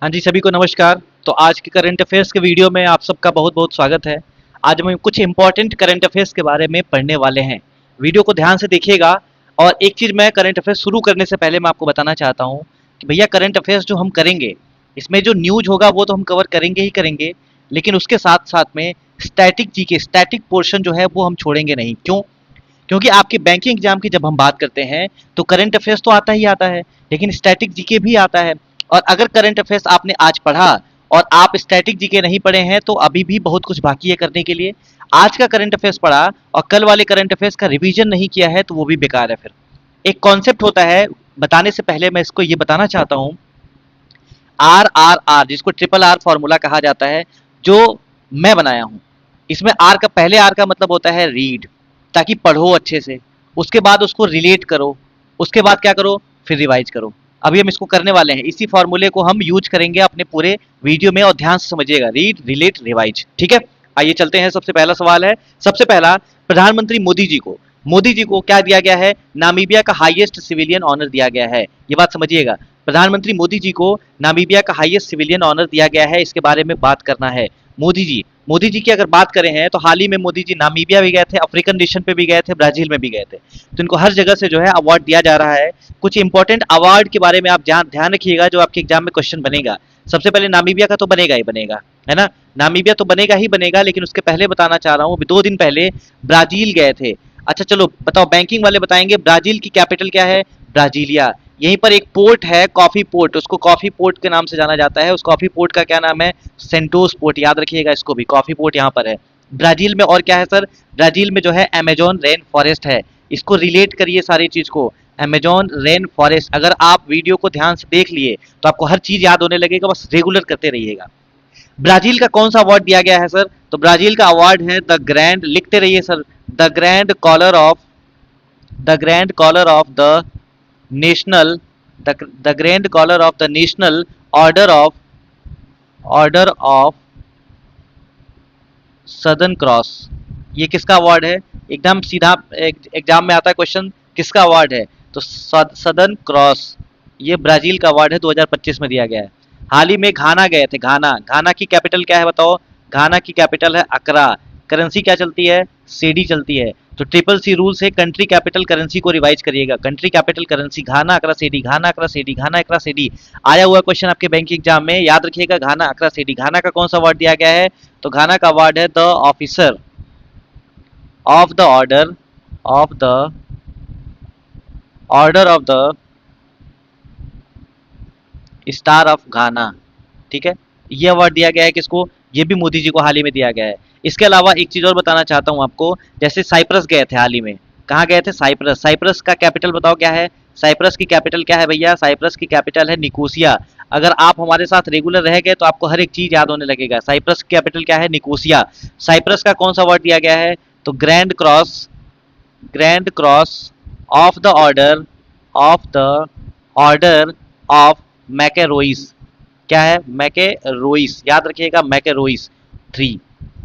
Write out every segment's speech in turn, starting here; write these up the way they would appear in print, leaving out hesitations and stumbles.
हाँ जी, सभी को नमस्कार। तो आज के करंट अफेयर्स के वीडियो में आप सबका बहुत बहुत स्वागत है। आज हम कुछ इंपॉर्टेंट करंट अफेयर्स के बारे में पढ़ने वाले हैं। वीडियो को ध्यान से देखिएगा। और एक चीज़ मैं करंट अफेयर्स शुरू करने से पहले मैं आपको बताना चाहता हूँ कि भैया करंट अफेयर्स जो हम करेंगे, इसमें जो न्यूज होगा वो तो हम कवर करेंगे ही करेंगे, लेकिन उसके साथ साथ में स्टैटिक जी के स्टैटिक पोर्शन जो है वो हम छोड़ेंगे नहीं। क्यों? क्योंकि आपके बैंकिंग एग्जाम की जब हम बात करते हैं तो करंट अफेयर्स तो आता ही आता है, लेकिन स्टैटिक जीके भी आता है। और अगर करंट अफेयर्स आपने आज पढ़ा और आप स्टैटिक जीके नहीं पढ़े हैं तो अभी भी बहुत कुछ बाकी है करने के लिए। आज का करंट अफेयर्स पढ़ा और कल वाले करंट अफेयर्स का रिवीजन नहीं किया है तो वो भी बेकार है। फिर एक कॉन्सेप्ट होता है, बताने से पहले मैं इसको ये बताना चाहता हूँ। RRR, जिसको ट्रिपल आर फॉर्मूला कहा जाता है, जो मैं बनाया हूँ। इसमें आर का पहले आर का मतलब होता है रीड, ताकि पढ़ो अच्छे से। उसके बाद उसको रिलेट करो। उसके बाद क्या करो? फिर रिवाइज करो। अभी हम इसको करने वाले हैं, इसी फॉर्मूले को हम यूज करेंगे अपने पूरे वीडियो में, और ध्यान से समझिएगा। Read, relate, revise. ठीक है, आइए चलते हैं। सबसे पहला सवाल है, सबसे पहला, प्रधानमंत्री मोदी जी को क्या दिया गया है? नामीबिया का हाईएस्ट सिविलियन ऑनर दिया गया है। ये बात समझिएगा। प्रधानमंत्री मोदी जी को नामीबिया का हाईएस्ट सिविलियन ऑनर दिया गया है, इसके बारे में बात करना है। मोदी जी की अगर बात करें हैं तो हाल ही में मोदी जी नामीबिया भी गए थे, अफ्रीकन नेशन पे भी गए थे, ब्राजील में भी गए थे। तो इनको हर जगह से जो है अवार्ड दिया जा रहा है। कुछ इंपॉर्टेंट अवार्ड के बारे में आप ध्यान रखिएगा, जो आपके एग्जाम में क्वेश्चन बनेगा। सबसे पहले नामीबिया का तो बनेगा ही बनेगा, है ना। नामीबिया तो बनेगा ही बनेगा, लेकिन उसके पहले बताना चाह रहा हूँ, अभी 2 दिन पहले ब्राजील गए थे। अच्छा चलो बताओ, बैंकिंग वाले बताएंगे ब्राजील की कैपिटल क्या है? ब्राजीलिया। यहीं पर एक पोर्ट है, कॉफी पोर्ट, उसको कॉफी पोर्ट के नाम से जाना जाता है। उस कॉफी पोर्ट का क्या नाम है? Santos port. याद रखिएगा इसको भी, कॉफी पोर्ट यहाँ पर है ब्राजील में। और क्या है सर? ब्राजील में जो है अमेजोन रेन फॉरेस्ट है। इसको रिलेट करिए सारी चीज को। अमेजोन रेन फॉरेस्ट, अगर आप वीडियो को ध्यान से देख लिए तो आपको हर चीज याद होने लगेगा, बस रेगुलर करते रहिएगा। ब्राजील का कौन सा अवार्ड दिया गया है सर? तो ब्राजील का अवार्ड है द ग्रैंड, लिखते रहिए sir, the grand collar of, the grand collar of the national, the grand collar of the national order of, order of southern cross. ये किसका अवार्ड है? एकदम सीधा एग्जाम में आता है क्वेश्चन, किसका अवार्ड है? तो सदर्न क्रॉस, ये ब्राजील का अवार्ड है, 2025 में दिया गया है। हाल ही में घाना गए थे। घाना की कैपिटल क्या है बताओ? घाना की कैपिटल है अकरा। करेंसी क्या चलती है? सीडी चलती है। तो ट्रिपल सी रूल से कंट्री कैपिटल करेंसी को रिवाइज करिएगा। कंट्री कैपिटल करेंसी घाना अकरा सीडी, घाना अकरा सीडी, घाना अकरा सीडी। आया हुआ क्वेश्चन आपके बैंक एग्जाम में, याद रखिएगा। घाना अकरा सीडी, घाना का कौन सा अवार्ड दिया गया है? तो घाना का अवार्ड है the officer of the order, of the order of the star of घाना। ठीक है, ये अवार्ड दिया गया है किसको? ये भी मोदी जी को हाल ही में दिया गया है। इसके अलावा एक चीज और बताना चाहता हूं आपको, जैसे साइप्रस गए थे हाल ही में। कहाँ गए थे? साइप्रस। साइप्रस का कैपिटल बताओ क्या है? साइप्रस की कैपिटल क्या है भैया? साइप्रस की कैपिटल है निकोसिया। अगर आप हमारे साथ रेगुलर रह गए तो आपको हर एक चीज याद होने लगेगा। साइप्रस की कैपिटल क्या है? निकोसिया। साइप्रस का कौन सा अवार्ड दिया गया है? तो grand cross, grand cross of the order, of the order of Makarios. क्या है? मैकेरोइस, याद रखिएगा, मैकेरोइस 3।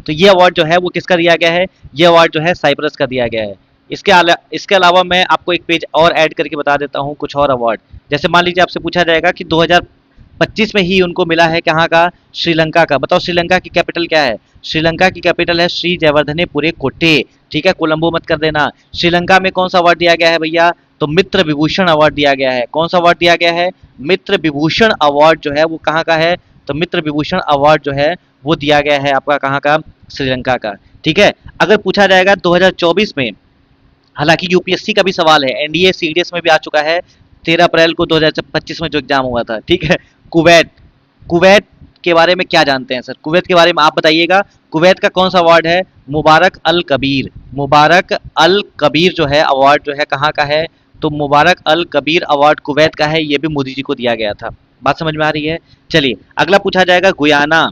तो ये अवार्ड जो है वो किसका दिया गया है? ये अवार्ड जो है साइप्रस का दिया गया है। इसके अलावा मैं आपको एक पेज और ऐड करके बता देता हूँ कुछ और अवार्ड। जैसे मान लीजिए आपसे पूछा जाएगा कि 2025 में ही उनको मिला है, कहाँ का? श्रीलंका का। बताओ श्रीलंका की कैपिटल क्या है? श्रीलंका की कैपिटल है श्री जयवर्धनेपुरे कोट्टे। ठीक है, कोलंबो मत कर देना। श्रीलंका में कौन सा अवार्ड दिया गया है भैया? तो मित्र विभूषण अवार्ड दिया गया है। कौन सा अवार्ड दिया गया है? मित्र विभूषण अवार्ड जो है वो कहाँ का है? तो मित्र विभूषण अवार्ड जो है वो दिया गया है आपका कहाँ का? श्रीलंका का। ठीक है, अगर पूछा जाएगा 2024 में, हालांकि यूपीएससी का भी सवाल है, एनडीए सीडीएस में भी आ चुका है 13 अप्रैल को 2025 में जो एग्जाम हुआ था। ठीक है, कुवैत, कुवैत के बारे में क्या जानते हैं सर? कुवैत के बारे में आप बताइएगा। कुवैत का कौन सा अवार्ड है? मुबारक अल कबीर। मुबारक अल कबीर जो है अवार्ड जो है कहाँ का है? तो मुबारक अल कबीर अवार्ड कुवैत का है, ये भी मोदी जी को दिया गया था। बात समझ में आ रही है? चलिए अगला पूछा जाएगा गुयाना।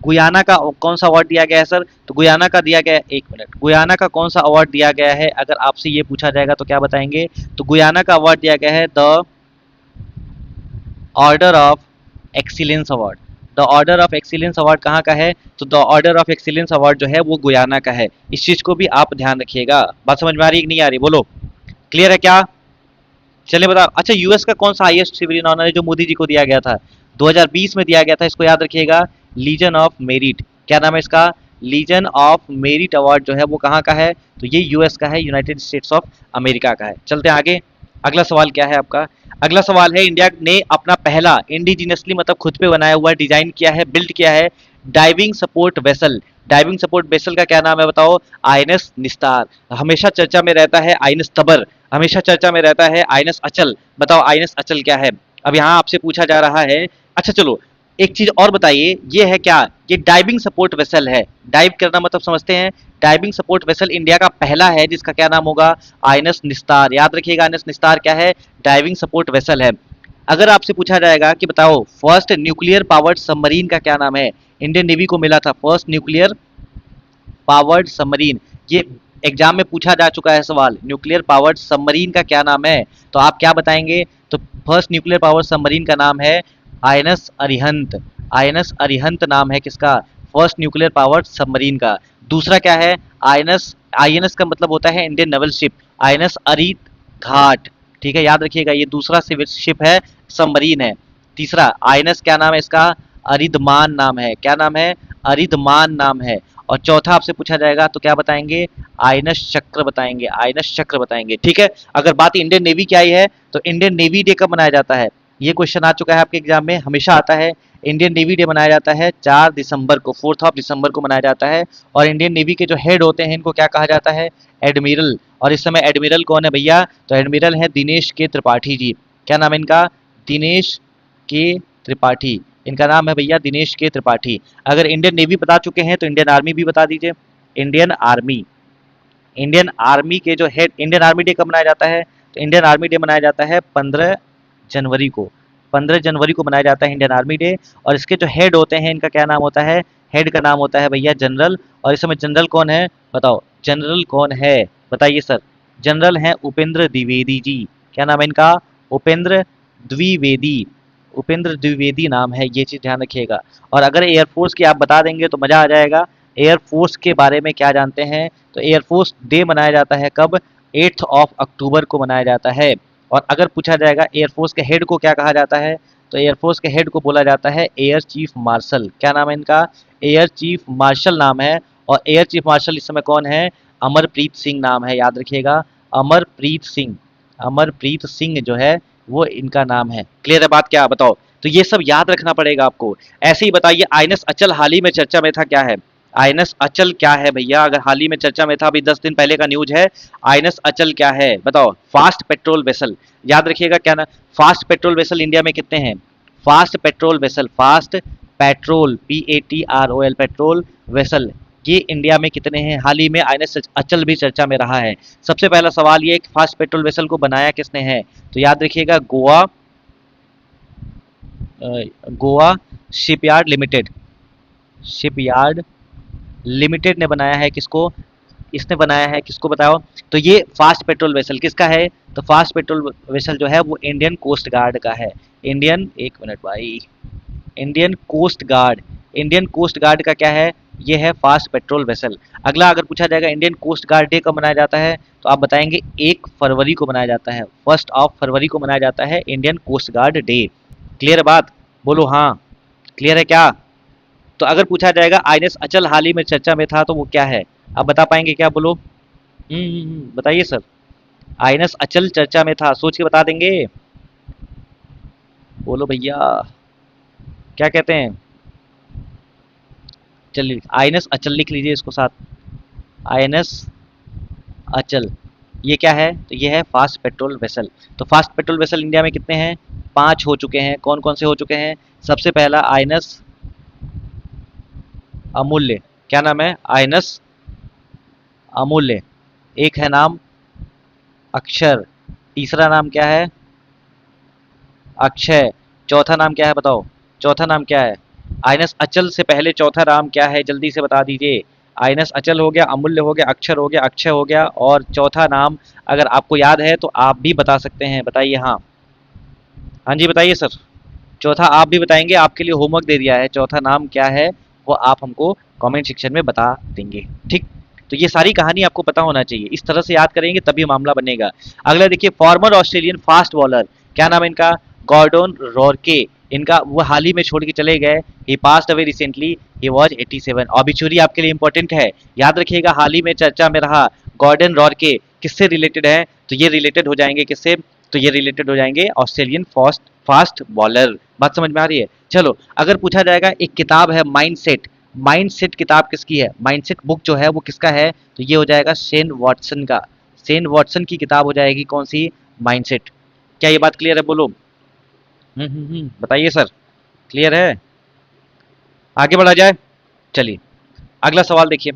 गुयाना का कौन सा अवार्ड दिया गया है सर? तो गुयाना का दिया गया है, एक मिनट, गुयाना का कौन सा अवार्ड दिया गया है? अगर आपसे ये पूछा जाएगा तो क्या बताएंगे? तो गुयाना का अवार्ड दिया गया है the order of excellence award. The order of excellence award कहाँ का है? तो the order of excellence award जो है वो गुयाना का है। इस चीज को भी आप ध्यान रखिएगा। बात समझ में आ रही है कि नहीं आ रही? बोलो, क्लियर है क्या? चलिए बताओ। अच्छा, यूएस का कौन सा हाईएस्ट सिविलियन ऑनर है जो मोदी जी को दिया गया था? 2020 में दिया गया था, इसको याद रखिएगा, लीजन ऑफ मेरिट। क्या नाम है इसका? लीजन ऑफ मेरिट अवार्ड जो है वो कहाँ का है? तो ये यूएस का है, यूनाइटेड स्टेट्स ऑफ अमेरिका का है। चलते हैं आगे। अगला सवाल क्या है आपका? अगला सवाल है, इंडिया ने अपना पहला इंडिजिनसली मतलब खुद पे बनाया हुआ डिजाइन किया है, बिल्ड किया है diving support vessel. Diving support vessel का क्या नाम है बताओ? आईएनएस निस्तार। हमेशा चर्चा में रहता है आईएनएस तबर, हमेशा चर्चा में रहता है आईएनएस अचल। बताओ आईएनएस अचल क्या है? अब यहाँ आपसे पूछा जा रहा है। अच्छा चलो, एक चीज और बताइए, ये है क्या? ये डाइविंग सपोर्ट वेसल है। डाइव करना मतलब समझते हैं। डाइविंग सपोर्ट वेसल इंडिया का पहला है जिसका क्या नाम होगा? आईएनएस निस्तार। याद रखिएगा, आईएनएस निस्तार क्या है? डाइविंग सपोर्ट वेसल है। अगर आपसे पूछा जाएगा कि बताओ फर्स्ट न्यूक्लियर पावर्ड सबमरीन का क्या नाम है? इंडियन नेवी को मिला था फर्स्ट न्यूक्लियर पावर्ड सबमरीन। ये एग्जाम में पूछा जा चुका है सवाल, न्यूक्लियर पावर्ड सबमरीन का क्या नाम है? तो आप क्या बताएंगे? तो फर्स्ट न्यूक्लियर पावर्ड सबमरीन का नाम है आईएनएस अरिहंत। आईएनएस अरिहंत नाम है किसका? फर्स्ट न्यूक्लियर पावर्ड सबमरीन का। दूसरा क्या है? आईएनएस, आईएनएस का मतलब होता है इंडियन नेवल शिप, आईएनएस अरित घाट। ठीक है, याद रखिएगा, ये दूसरा शिप है, सबमरीन है। तीसरा आईएनएस क्या नाम है इसका? अरिदमान नाम है। क्या नाम है? अरिदमान नाम है। और चौथा आपसे पूछा जाएगा तो क्या बताएंगे? आईएनएस चक्र बताएंगे, आईएनएस चक्र बताएंगे। ठीक है, अगर बात इंडियन नेवी की आई है तो इंडियन नेवी डे कब मनाया जाता है? ये क्वेश्चन आ चुका है आपके एग्जाम में, हमेशा आता है। इंडियन नेवी डे मनाया जाता है 4 दिसंबर को, 4 दिसंबर को मनाया जाता है। और इंडियन नेवी के जो हेड होते हैं इनको क्या कहा जाता है? एडमिरल। और इस समय एडमिरल कौन है भैया? तो एडमिरल है दिनेश के त्रिपाठी जी। क्या नाम है इनका? दिनेश के त्रिपाठी। इनका नाम है भैया दिनेश के त्रिपाठी। अगर इंडियन नेवी बता चुके हैं तो इंडियन आर्मी भी बता दीजिए। इंडियन आर्मी, इंडियन आर्मी के जो हेड, इंडियन आर्मी डे कब मनाया जाता है? तो इंडियन आर्मी डे मनाया जाता है 15 जनवरी को। 15 जनवरी को मनाया जाता है इंडियन आर्मी डे। और इसके जो हेड होते हैं इनका क्या नाम होता है? हेड का नाम होता है भैया जनरल। और इस समय जनरल कौन है बताओ? जनरल कौन है बताइए सर? जनरल हैं उपेंद्र द्विवेदी जी। क्या नाम है इनका? उपेंद्र द्विवेदी। उपेंद्र द्विवेदी नाम है, ये चीज ध्यान रखिएगा। और अगर एयरफोर्स की आप बता देंगे तो मजा आ जाएगा। एयरफोर्स के बारे में क्या जानते हैं? तो एयरफोर्स डे मनाया जाता है कब? 8 अक्टूबर को मनाया जाता है। और अगर पूछा जाएगा एयरफोर्स के हेड को क्या कहा जाता है? तो एयरफोर्स के हेड को बोला जाता है एयर चीफ मार्शल। क्या नाम है इनका? एयर चीफ मार्शल नाम है। और एयर चीफ मार्शल इस समय कौन है? अमरप्रीत सिंह नाम है, याद रखिएगा, अमरप्रीत सिंह। अमरप्रीत सिंह जो है वो इनका नाम है। क्लियर है बात? क्या बताओ? तो ये सब याद रखना पड़ेगा आपको। ऐसे ही बताइए, आईएनएस अचल हाल ही में चर्चा में था, क्या है? आईएनएस अचल क्या है भैया? अगर हाल ही में चर्चा में था, अभी 10 दिन पहले का न्यूज है। आईएनएस अचल क्या है बताओ? Fast patrol vessel. याद रखिएगा क्या ना, फास्ट पेट्रोल वेसल इंडिया में कितने हैं? Fast patrol vessel, fast patrol, PATROL patrol vessel, ये इंडिया में कितने हैं? हाल ही में आईएनएस अचल भी चर्चा में रहा है। सबसे पहला सवाल ये, फास्ट पेट्रोल वेसल को बनाया किसने है? तो याद रखिएगा, Goa shipyard limited, shipyard limited ने बनाया है। किसको? इसने बनाया है, किसको बताओ? तो ये फास्ट पेट्रोल वेसल किसका है? तो फास्ट पेट्रोल वेसल जो है वो इंडियन कोस्ट गार्ड का है। इंडियन, एक मिनट भाई, Indian coast guard, Indian coast guard का क्या है? ये है फास्ट पेट्रोल वेसल। अगला अगर पूछा जाएगा इंडियन कोस्ट गार्ड डे कब मनाया जाता है? तो आप बताएंगे 1 फरवरी को मनाया जाता है, 1 फरवरी को मनाया जाता है Indian coast guard day. Clear है बात? बोलो हाँ। क्लियर है क्या? तो अगर पूछा जाएगा आईएनएस अचल हाल ही में चर्चा में था तो वो क्या है? आप बता पाएंगे क्या? बोलो। बताइए सर। आईएनएस अचल चर्चा में था, सोच के बता देंगे। बोलो भैया, क्या कहते हैं? चलिए आईएनएस अचल लिख लीजिए इसको साथ। आईएनएस अचल, ये क्या है? तो ये है फास्ट पेट्रोल वेसल। तो फास्ट पेट्रोल वेसल इंडिया में कितने हैं? 5 हो चुके हैं। कौन कौन से हो चुके हैं? सबसे पहला आईएनएस अमूल्य। क्या नाम है? आईएनएस अमूल्य। एक है नाम अक्षर। तीसरा नाम क्या है? अक्षय। चौथा नाम क्या है बताओ? चौथा नाम क्या है? आईएनएस अचल से पहले चौथा नाम क्या है? जल्दी से बता दीजिए। आईएनएस अचल हो गया, अमूल्य हो गया, अक्षर हो गया, अक्षय हो गया, और चौथा नाम अगर आपको याद है तो आप भी बता सकते हैं। बताइए। हाँ, हाँ जी बताइए सर। चौथा आप भी बताएंगे, आपके लिए होमवर्क दे दिया है। चौथा नाम क्या है वो आप हमको कमेंट सेक्शन में बता देंगे। ठीक, तो ये सारी कहानी आपको पता होना चाहिए, इस तरह से याद करेंगे तभी मामला बनेगा। अगला देखिए, फॉर्मर ऑस्ट्रेलियन फास्ट बॉलर, क्या नाम है इनका? Gordon Rourke. इनका वो हाल ही में छोड़ के चले गए। He passed away recently, he was 87। Obituary आपके लिए इंपॉर्टेंट है, याद रखिएगा। हाल ही में चर्चा में रहा गॉर्डन रॉरके, किससे रिलेटेड है? तो ये रिलेटेड हो जाएंगे किससे? तो ये रिलेटेड हो जाएंगे ऑस्ट्रेलियन फास्ट फास्ट बॉलर। बात समझ में आ रही है? चलो, अगर पूछा जाएगा एक किताब है माइंडसेट, माइंडसेट किताब किसकी है? माइंडसेट बुक जो है वो किसका है? तो ये हो जाएगा शेन वॉटसन का। शेन वॉटसन की किताब हो जाएगी कौन सी? माइंडसेट। क्या ये बात क्लियर है? बोलो। बताइए सर, क्लियर है? आगे बढ़ा जाए, चलिए अगला सवाल देखिए।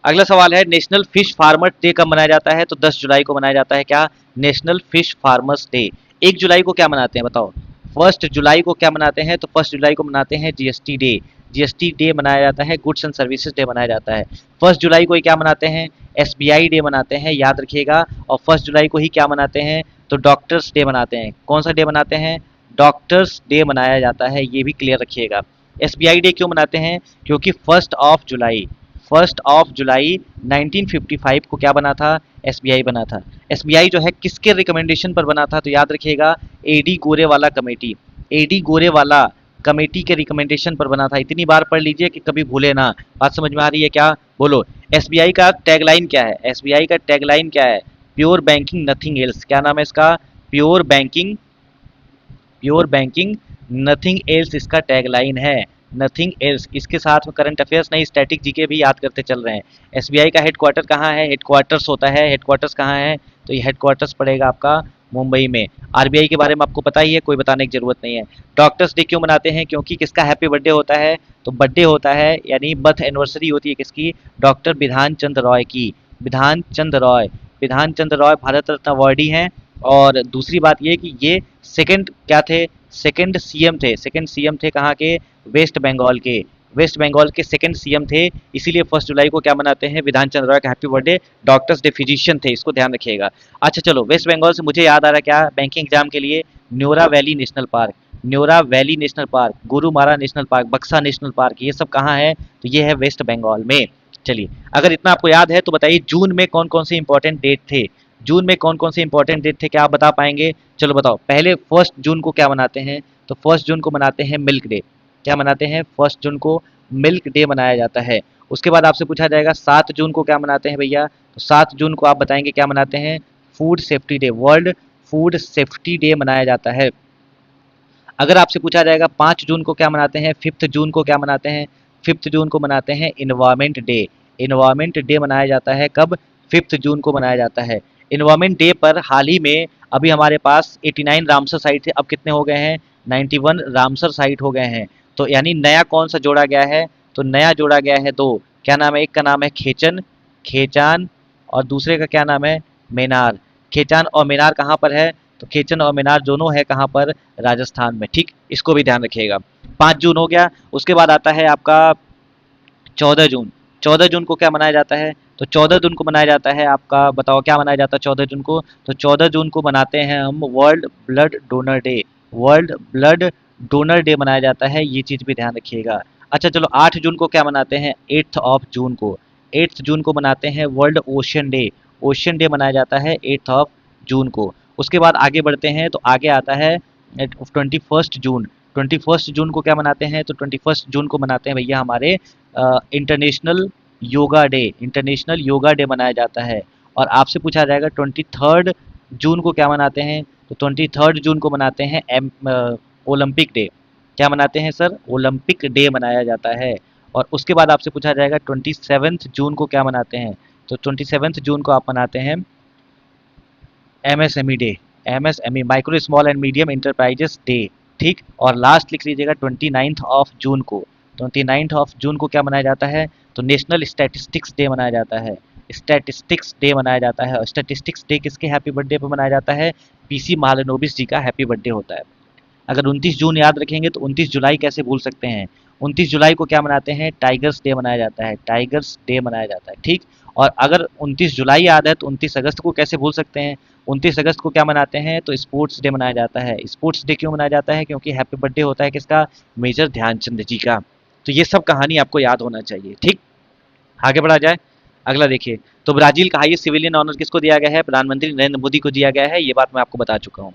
अगला सवाल है नेशनल फिश फार्मर डे कब मनाया जाता है? तो 10 जुलाई को मनाया जाता है। क्या? National fish farmers day. 1 जुलाई को क्या मनाते हैं बताओ? 1 जुलाई को क्या मनाते हैं? तो 1 जुलाई को मनाते हैं जीएसटी डे। जीएसटी डे मनाया जाता है, गुड्स एंड सर्विसेज डे मनाया जाता है। 1 जुलाई को ही क्या मनाते हैं? एसबीआई डे मनाते हैं, याद रखिएगा। और 1 जुलाई को ही क्या मनाते हैं? तो डॉक्टर्स डे मनाते हैं। कौन सा डे मनाते हैं? डॉक्टर्स डे मनाया जाता है, ये भी क्लियर रखिएगा। एसबीआई डे क्यों मनाते हैं? क्योंकि 1 जुलाई 1 जुलाई 1955 को क्या बना था? एसबीआई बना था। एसबीआई जो है किसके रिकमेंडेशन पर बना था? तो याद रखिएगा AD Gorewala committee, AD Gorewala committee के रिकमेंडेशन पर बना था। इतनी बार पढ़ लीजिए कि कभी भूले ना। बात समझ में आ रही है क्या? बोलो। एसबीआई का टैगलाइन क्या है? एसबीआई का टैगलाइन क्या है? Pure banking nothing else. क्या नाम है इसका? Pure banking, pure banking nothing else इसका टैगलाइन है। Nothing else. इसके साथ में करंट अफेयर्स नहीं, स्टैटिक जीके भी याद करते चल रहे हैं। एसबीआई का हेडक्वार्टर कहाँ है? हेडक्वार्टर्स होता है, हेडक्वार्टर्स कहाँ है? तो ये हेडक्वार्टर्स पड़ेगा आपका मुंबई में। आरबीआई के बारे में आपको पता ही है, कोई बताने की जरूरत नहीं है। डॉक्टर्स डे क्यों मनाते हैं? क्योंकि किसका हैप्पी बर्थडे होता है? तो बर्थडे होता है, यानी बर्थ एनिवर्सरी होती है किसकी? डॉक्टर बिधान चंद्र रॉय की। बिधान चंद्र रॉय, बिधान चंद्र रॉय भारत रत्न अवार्डी हैं। और दूसरी बात ये कि ये सेकंड क्या थे? सेकंड सीएम थे। सेकंड सीएम थे कहाँ के? वेस्ट बंगाल के। वेस्ट बंगाल के सेकंड सीएम थे, इसीलिए 1 जुलाई को क्या मनाते हैं? विधान चंद्र रॉय का happy birthday. Doctors day, physician थे, इसको ध्यान रखिएगा। अच्छा चलो, वेस्ट बंगाल से मुझे याद आ रहा क्या बैंकिंग एग्जाम के लिए? Neora Valley National Park, Neora Valley National Park, Gorumara National Park, Buxa National Park, ये सब कहाँ है? तो ये है वेस्ट बंगाल में। चलिए, अगर इतना आपको याद है तो बताइए जून में कौन कौन से इंपॉर्टेंट डेट थे? जून में कौन कौन से इंपॉर्टेंट डेट थे, क्या आप बता पाएंगे? चलो बताओ। पहले 1 जून को क्या मनाते हैं? तो 1 जून को मनाते हैं मिल्क डे। क्या मनाते हैं? 1 जून को मिल्क डे मनाया जाता है। उसके बाद आपसे पूछा जाएगा 7 जून को क्या मनाते हैं भैया? तो 7 जून को आप बताएंगे क्या मनाते हैं? Food safety day, world food safety day मनाया जाता है। अगर आपसे पूछा जाएगा 5 जून को क्या मनाते हैं? 5 जून को क्या मनाते हैं? 5 जून को मनाते हैं इन्वायरमेंट डे। इन्वायरमेंट डे मनाया जाता है कब? 5 जून को मनाया जाता है। इन्वायरमेंट डे पर हाल ही में अभी हमारे पास 89 रामसर साइट थे, अब कितने हो गए हैं? 91 रामसर साइट हो गए हैं। तो यानी नया कौन सा जोड़ा गया है? तो नया जोड़ा गया है दो। क्या नाम है? एक का नाम है खेचन, खेचान, और दूसरे का क्या नाम है? मेनार। खेचान और मेनार कहाँ पर है? तो खेचन और मीनार दोनों है कहाँ पर? राजस्थान में। ठीक, इसको भी ध्यान रखिएगा। 5 जून हो गया। उसके बाद आता है आपका 14 जून। 14 जून को क्या मनाया जाता है? तो 14 जून को मनाया जाता है आपका, बताओ क्या मनाया जाता है 14 जून को? तो 14 जून को मनाते हैं हम world blood donor day. World blood donor day मनाया जाता है, ये चीज भी ध्यान रखिएगा। अच्छा चलो, 8 जून को क्या मनाते हैं? 8 जून को, 8 जून को मनाते हैं world ocean day. Ocean day मनाया जाता है 8 जून को। उसके बाद आगे बढ़ते हैं तो आगे आता है 21 जून। 21 जून को क्या मनाते हैं? तो 21 जून को मनाते हैं भैया हमारे international yoga day. International yoga day मनाया जाता है। और आपसे पूछा जाएगा 23 जून को क्या मनाते हैं? तो 23 जून को मनाते हैं ओलंपिक डे। क्या मनाते हैं सर? ओलंपिक डे मनाया जाता है। और उसके बाद आपसे पूछा जाएगा 27 जून को क्या मनाते हैं? तो 27 जून को आप मनाते हैं MSME day. MSME, micro small and medium enterprises day. ठीक, और लास्ट लिख लीजिएगा 29 को। 29 को क्या मनाया जाता है? तो नेशनल स्टैटिस्टिक्स डे मनाया जाता है। स्टैटिस्टिक्स डे मनाया जाता है। और स्टैटिस्टिक्स डे किसके हैप्पी बर्थडे पर मनाया जाता है? पीसी महालनोबिस जी का हैप्पी बर्थडे होता है। अगर 29 जून याद रखेंगे तो 29 जुलाई कैसे भूल सकते हैं? 29 जुलाई को क्या मनाते हैं? टाइगर्स डे मनाया जाता है। टाइगर्स डे मनाया जाता है। ठीक, और अगर 29 जुलाई याद है तो 29 अगस्त को कैसे भूल सकते हैं? 29 अगस्त को क्या मनाते हैं? तो स्पोर्ट्स डे मनाया जाता है। स्पोर्ट्स डे क्यों मनाया जाता है? क्योंकि हैप्पी बर्थडे होता है किसका? मेजर ध्यानचंद जी का। तो ये सब कहानी आपको याद होना चाहिए। ठीक, आगे बढ़ा जाए। अगला देखिए, तो ब्राजील का हाईएस्ट सिविलियन ऑनर किसको दिया गया है? प्रधानमंत्री नरेंद्र मोदी को दिया गया है, ये बात मैं आपको बता चुका हूँ।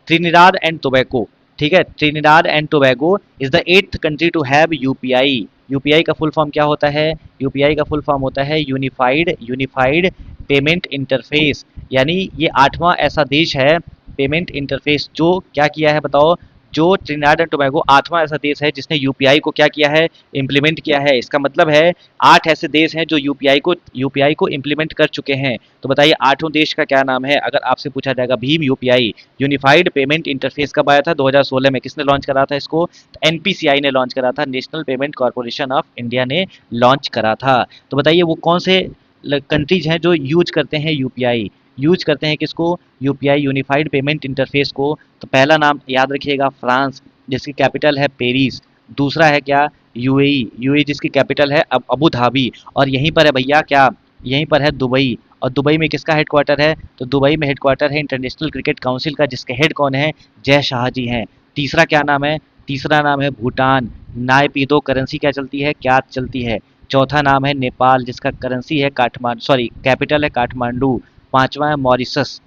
त्रिनिदाद एंड टोबैको, ठीक है, Trinidad and Tobago is the eighth country to have UPI. UPI का फुल फॉर्म क्या होता है? यूपीआई का फुल फॉर्म होता है यूनिफाइड पेमेंट इंटरफेस। यानी ये आठवां ऐसा देश है, पेमेंट इंटरफेस, जो क्या किया है बताओ, जो ट्रिनिडाड एंड टोबैगो आठवां ऐसा देश है जिसने यूपीआई को क्या किया है, इम्प्लीमेंट किया है। इसका मतलब है 8 ऐसे देश हैं जो यूपीआई को इम्प्लीमेंट कर चुके हैं। तो बताइए आठों देश का क्या नाम है? अगर आपसे पूछा जाएगा Bhim UPI, unified payment interface कब आया था? 2016 में। किसने लॉन्च करा था इसको? एनपीसीआई ने लॉन्च करा था, national payment corporation of India ने लॉन्च करा था। तो बताइए वो कौन से कंट्रीज हैं जो यूज करते हैं यूपीआई, यूज करते हैं किसको? यूपीआई, यूनिफाइड पेमेंट इंटरफेस को। तो पहला नाम याद रखिएगा फ्रांस, जिसकी कैपिटल है पेरिस। दूसरा है क्या? यूएई, यूएई जिसकी कैपिटल है अब अबू धाबी। और यहीं पर है भैया क्या? यहीं पर है दुबई। और दुबई में किसका हेडक्वार्टर है? तो दुबई में हेडक्वार्टर है इंटरनेशनल क्रिकेट काउंसिल का, जिसके हेड कौन है? जय शाह जी हैं। तीसरा क्या नाम है? तीसरा नाम है भूटान, नायपीदो करेंसी क्या चलती है? क्या चलती है? चौथा नाम है नेपाल, जिसका करेंसी है काठमांडू, सॉरी कैपिटल है काठमांडू। पांचवा है मॉरिशस,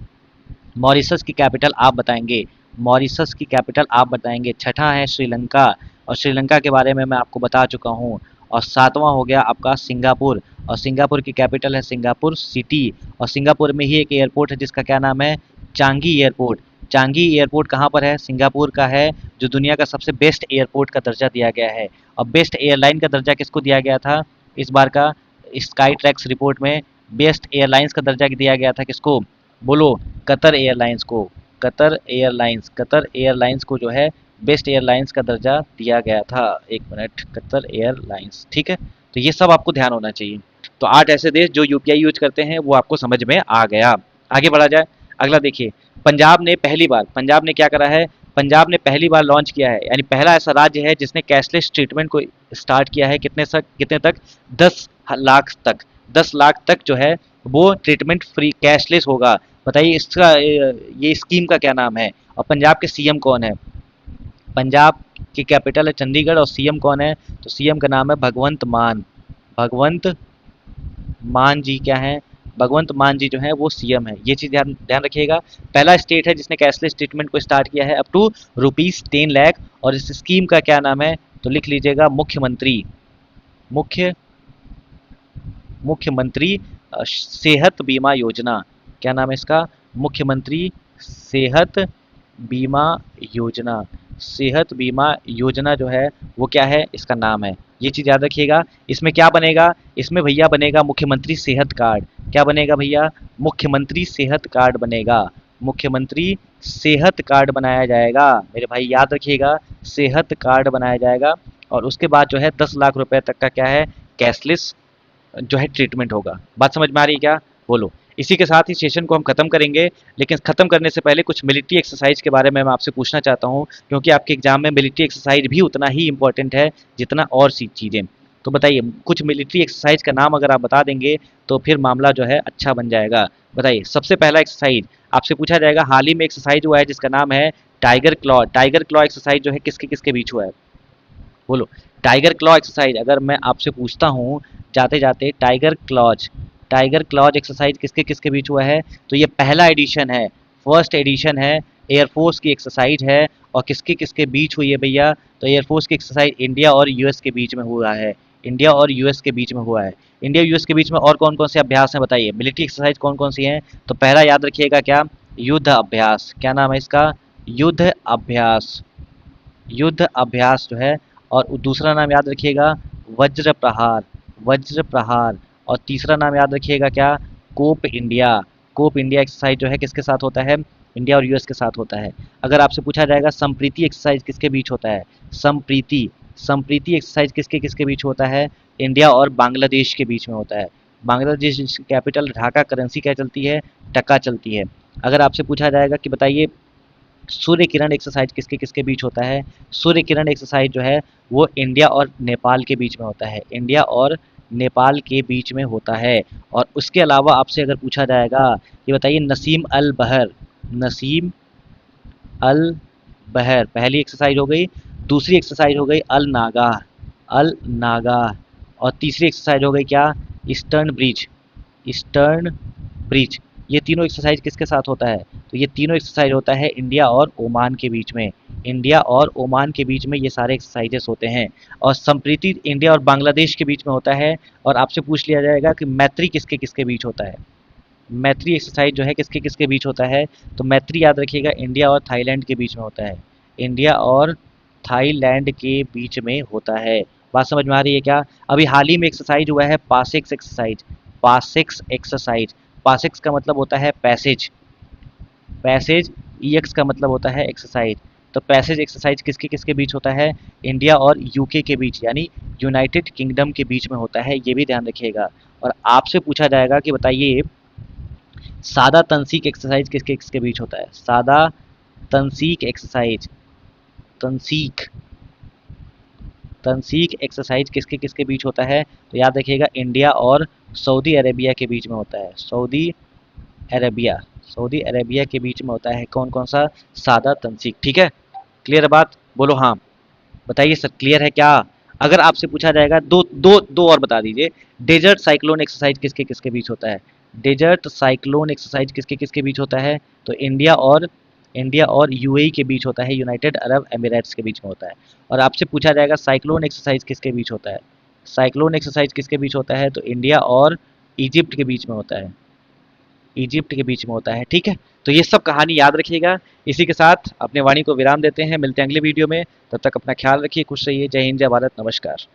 मॉरिशस की कैपिटल आप बताएंगे, मॉरिशस की कैपिटल आप बताएंगे। छठा है श्रीलंका, और श्रीलंका के बारे में मैं आपको बता चुका हूँ। और सातवां हो गया आपका सिंगापुर, और सिंगापुर की कैपिटल है सिंगापुर सिटी। और सिंगापुर में ही एक एयरपोर्ट है जिसका क्या नाम है? Changi airport. चांगी एयरपोर्ट कहाँ पर है? सिंगापुर का है, जो दुनिया का सबसे बेस्ट एयरपोर्ट का दर्जा दिया गया है। और बेस्ट एयरलाइन का दर्जा किसको दिया गया था इस बार का स्काई ट्रैक्स रिपोर्ट में? बेस्ट एयरलाइंस का दर्जा दिया गया था किसको? बोलो, कतर एयरलाइंस को। कतर एयरलाइंस को जो है बेस्ट एयरलाइंस का दर्जा दिया गया था। एक मिनट, कतर एयरलाइंस, ठीक है। तो ये सब आपको ध्यान होना चाहिए। तो 8 ऐसे देश जो यूपीआई यूज करते हैं वो आपको समझ में आ गया। आगे बढ़ा जाए, अगला देखिए। पंजाब ने क्या करा है? पंजाब ने पहली बार लॉन्च किया है, यानी पहला ऐसा राज्य है जिसने कैशलेस ट्रीटमेंट को स्टार्ट किया है। कितने तक? 10 लाख तक। 10 लाख तक जो है वो ट्रीटमेंट फ्री कैशलेस होगा। बताइए इसका ये स्कीम का क्या नाम है? और पंजाब के सीएम कौन है? पंजाब की कैपिटल है चंडीगढ़, और सीएम कौन है? तो सीएम का नाम है भगवंत मान। भगवंत मान जी क्या है? भगवंत मान जी जो है वो सीएम है। ये चीज ध्यान ध्यान रखिएगा। पहला स्टेट है जिसने कैशलेस ट्रीटमेंट को स्टार्ट किया है अप टू ₹10 लाख। और इस स्कीम का क्या नाम है? तो लिख लीजिएगा मुख्यमंत्री, मुख्य मुख्यमंत्री सेहत बीमा योजना। क्या नाम है इसका? मुख्यमंत्री सेहत बीमा योजना। सेहत बीमा योजना जो है वो क्या है? इसका नाम है। ये चीज़ याद रखिएगा। इसमें क्या बनेगा? इसमें भैया बनेगा मुख्यमंत्री सेहत कार्ड। क्या बनेगा भैया? मुख्यमंत्री सेहत कार्ड बनेगा। मुख्यमंत्री सेहत कार्ड बनाया जाएगा मेरे भाई, याद रखिएगा, सेहत कार्ड बनाया जाएगा। और उसके बाद जो है 10 लाख रुपए तक का क्या है? कैशलेस जो है ट्रीटमेंट होगा। बात समझ में आ रही है क्या? बोलो। इसी के साथ ही सेशन को हम खत्म करेंगे, लेकिन खत्म करने से पहले कुछ मिलिट्री एक्सरसाइज के बारे में मैं आपसे पूछना चाहता हूँ, क्योंकि आपके एग्जाम में मिलिट्री एक्सरसाइज भी उतना ही इंपॉर्टेंट है जितना और सी चीज़ें। तो बताइए कुछ मिलिट्री एक्सरसाइज का नाम अगर आप बता देंगे तो फिर मामला जो है अच्छा बन जाएगा। बताइए सबसे पहला एक्सरसाइज आपसे पूछा जाएगा, हाल ही में एक्सरसाइज हुआ है जिसका नाम है tiger claw. Tiger claw exercise जो है किसके किसके बीच हुआ है? बोलो। टाइगर क्लॉ एक्सरसाइज अगर मैं आपसे पूछता हूँ जाते जाते, टाइगर क्लॉज एक्सरसाइज किसके किसके बीच हुआ है? तो ये पहला एडिशन है, फर्स्ट एडिशन है, एयरफोर्स की एक्सरसाइज है। और किसके किसके बीच हुई है भैया? तो एयरफोर्स की एक्सरसाइज इंडिया और यूएस के बीच में हुआ है। इंडिया और यूएस के बीच में हुआ है। इंडिया यूएस के बीच में और कौन कौन से अभ्यास हैं बताइए? मिलिट्री एक्सरसाइज कौन कौन सी हैं? तो पहला याद रखिएगा क्या? युद्ध अभ्यास। क्या नाम है इसका? युद्ध अभ्यास। युद्ध अभ्यास जो है। और दूसरा नाम याद रखिएगा वज्र प्रहार, वज्र प्रहार। और तीसरा नाम याद रखिएगा क्या? Cope India. Cope India exercise जो है किसके साथ होता है? इंडिया और यूएस के साथ होता है। अगर आपसे पूछा जाएगा संप्रीति एक्सरसाइज किसके बीच होता है? संप्रीति, संप्रीति एक्सरसाइज किसके किसके बीच होता है? इंडिया और बांग्लादेश के बीच में होता है। बांग्लादेश जिसकी कैपिटल ढाका, करेंसी क्या चलती है? टका चलती है। अगर आपसे पूछा जाएगा कि बताइए सूर्य किरण एक्सरसाइज किसके किसके बीच होता है? सूर्य किरण एक्सरसाइज जो है वो इंडिया और नेपाल के बीच में होता है। इंडिया और नेपाल के बीच में होता है। और उसके अलावा आपसे अगर पूछा जाएगा कि बताइए नसीम अल बहर, नसीम अल बहर पहली एक्सरसाइज हो गई। दूसरी एक्सरसाइज हो गई अल नागा, अल नागा। और तीसरी एक्सरसाइज हो गई क्या? Eastern bridge, eastern bridge. ये तीनों एक्सरसाइज किसके साथ होता है? तो ये तीनों एक्सरसाइज होता है इंडिया और ओमान के बीच में। इंडिया और ओमान के बीच में ये सारे एक्सरसाइजेस होते हैं। और संप्रीति इंडिया और बांग्लादेश के बीच में होता है। और आपसे पूछ लिया जाएगा कि मैत्री किसके किसके बीच होता है। मैत्री एक्सरसाइज जो है किसके किसके बीच होता है, तो मैत्री याद रखिएगा इंडिया और थाईलैंड के बीच में होता है। इंडिया और थाईलैंड के बीच में होता है। बात समझ में आ रही है क्या? अभी हाल ही में एक्सरसाइज हुआ है पासिक्स एक्सरसाइज। पासिक्स एक्सरसाइज, पासिक्स का मतलब होता है पैसेज। पैसेज, ईएक्स का मतलब होता है एक्सरसाइज। तो पैसेज एक्सरसाइज किसके किसके बीच होता है? इंडिया और यूके के बीच, यानी यूनाइटेड किंगडम के बीच में होता है, ये भी ध्यान रखिएगा। और आपसे पूछा जाएगा कि बताइए सादा तनसीक एक्सरसाइज किसके किसके बीच होता है? सादा तनसीक एक्सरसाइज, तनसीक, तनसीक एक्सरसाइज किसके किसके बीच होता है? तो याद रखिएगा इंडिया और सऊदी अरेबिया के बीच में होता है। सऊदी अरेबिया, सऊदी अरेबिया के बीच में होता है कौन कौन सा? सादा तनसीक। ठीक है, क्लियर है बात? बोलो हाँ। बताइए सर क्लियर है क्या? अगर आपसे पूछा जाएगा दो दो दो और बता दीजिए। डेजर्ट साइक्लोन एक्सरसाइज किसके किसके बीच होता है? डेजर्ट साइक्लोन एक्सरसाइज किसके किसके बीच होता है? तो इंडिया और यूएई के बीच होता है, यूनाइटेड अरब एमिरेट्स के बीच में होता है। और आपसे पूछा जाएगा साइक्लोन एक्सरसाइज किसके बीच होता है? साइक्लोन एक्सरसाइज किसके बीच होता है? तो इंडिया और इजिप्ट के बीच में होता है। इजिप्ट के बीच में होता है। ठीक है, तो ये सब कहानी याद रखिएगा। इसी के साथ अपने वाणी को विराम देते हैं, मिलते हैं अगले वीडियो में। तब तक अपना ख्याल रखिए, खुश रहिए। जय हिंद, जय भारत, नमस्कार।